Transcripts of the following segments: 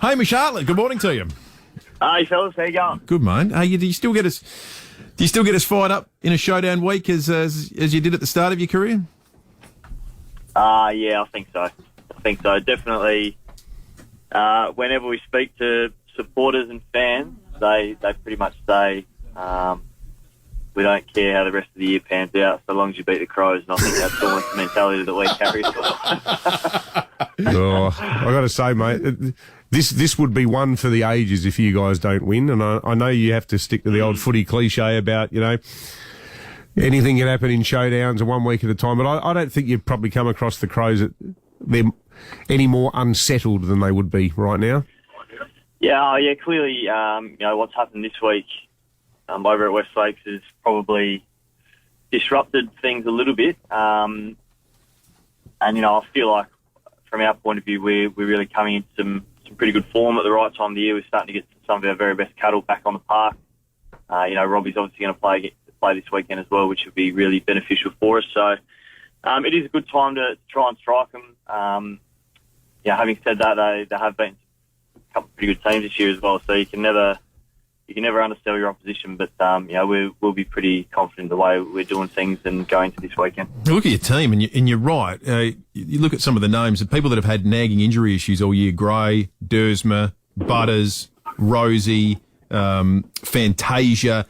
Hamish Hartlett, good morning to you. Hey fellas, how you going? Good, mate. Hey, do you still get us fired up in a showdown week as you did at the start of your career? Yeah, I think so. Definitely. Whenever we speak to supporters and fans, they pretty much say we don't care how the rest of the year pans out, so long as you beat the Crows. And I think that's almost the mentality that we carry as well. I got to say, mate, this would be one for the ages if you guys don't win. And I know you have to stick to the old footy cliche about, anything can happen in showdowns and 1 week at a time. But I don't think you've probably come across the Crows they're any more unsettled than they would be right now. Yeah, clearly, what's happened this week over at West Lakes has probably disrupted things a little bit. I feel like from our point of view, we're really coming into some pretty good form at the right time of the year. We're starting to get some of our very best cattle back on the park. Robbie's obviously going to play this weekend as well, which would be really beneficial for us. So it is a good time to try and strike them. Having said that, they have been a couple of pretty good teams this year as well, so you can never undersell your opposition, but we'll be pretty confident the way we're doing things and going into this weekend. Look at your team, and you're right. You look at some of the names of people that have had nagging injury issues all year: Gray, Dersma, Butters, Rosie, Fantasia.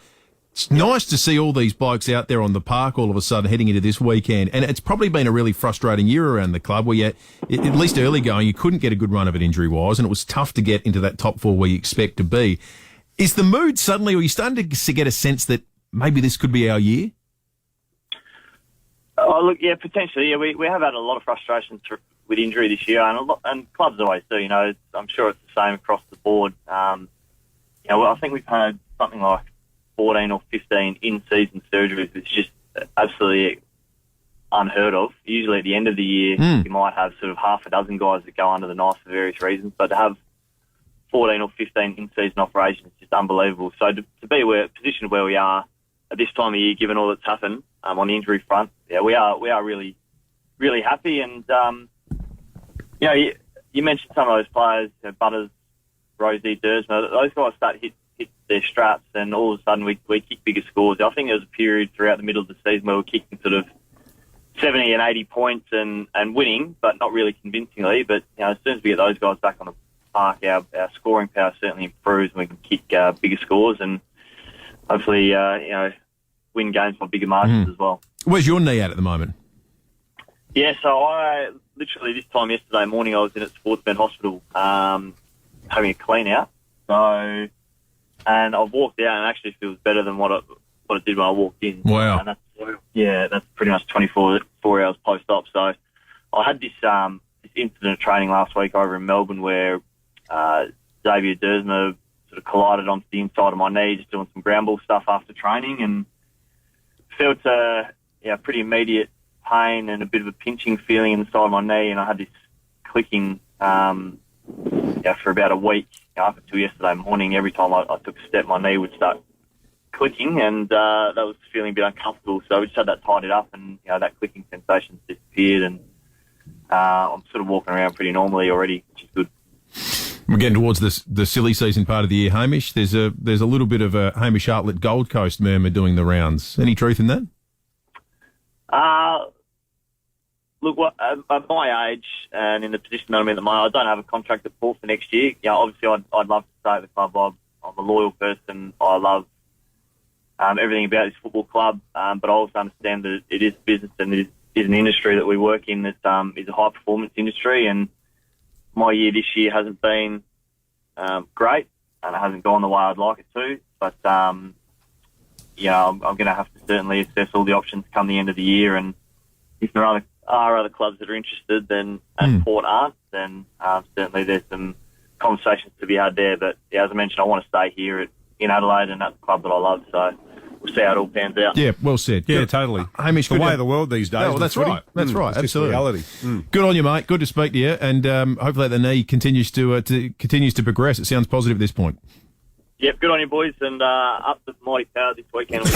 It's nice to see all these blokes out there on the park all of a sudden heading into this weekend. And it's probably been a really frustrating year around the club where at least early going, you couldn't get a good run of it injury-wise, and it was tough to get into that top four where you expect to be. Is the mood suddenly, or are you starting to get a sense that maybe this could be our year? Oh, look, yeah, potentially. Yeah, we have had a lot of frustrations with injury this year, and clubs always do. I'm sure it's the same across the board. I think we've had something like 14 or 15 in-season surgeries, which is just absolutely unheard of. Usually at the end of the year, you might have sort of half a dozen guys that go under the knife for various reasons, but to have 14 or 15 in-season operations is just unbelievable. So to be positioned where we are at this time of year, given all that's happened on the injury front, we are really, really happy. And you mentioned some of those players, Butters, Rosie, Dersma. Those guys start hit their straps, and all of a sudden we kick bigger scores. I think there was a period throughout the middle of the season where we were kicking sort of 70 and 80 points and winning, but not really convincingly. But as soon as we get those guys back on the park, our scoring power certainly improves, and we can kick bigger scores and hopefully win games by bigger margins as well. Where's your knee at the moment? Yeah, so I literally this time yesterday morning I was in at Sportsmed Hospital having a clean out. And I've walked out and it actually feels better than what it did when I walked in. Wow. And that's pretty much 24 hours post-op. So I had this incident of training last week over in Melbourne where Xavier Dersma sort of collided onto the inside of my knee, just doing some ground ball stuff after training, and felt pretty immediate pain and a bit of a pinching feeling in the side of my knee, and I had this clicking for about a week. Up until yesterday morning, every time I took a step, my knee would start clicking, and that was feeling a bit uncomfortable. So we just had that tidied up, and that clicking sensation disappeared, and I'm sort of walking around pretty normally already, which is good. We're getting towards the silly season part of the year, Hamish. There's a little bit of a Hamish Hartlett Gold Coast murmur doing the rounds. Any truth in that? Look, at my age and in the position that I'm in at the moment, I don't have a contract at Port for next year. Obviously, I'd love to stay at the club. I'm a loyal person. I love everything about this football club, but I also understand that it is business and it is an industry that we work in that is a high-performance industry, and my year this year hasn't been great, and it hasn't gone the way I'd like it to, but I'm going to have to certainly assess all the options come the end of the year, and if there are other clubs that are interested, then and Port aren't, then certainly there's some conversations to be had there. But as I mentioned, I want to stay here in Adelaide, and that's the club that I love. So we'll see how it all pans out. Yeah, well said. Yeah, totally. Hamish, the way of the world these days. Oh, that's right. That's right. Absolutely. Reality. Good on you, mate. Good to speak to you, and hopefully the knee continues to progress. It sounds positive at this point. Yep, good on you, boys, and up to mighty power this weekend.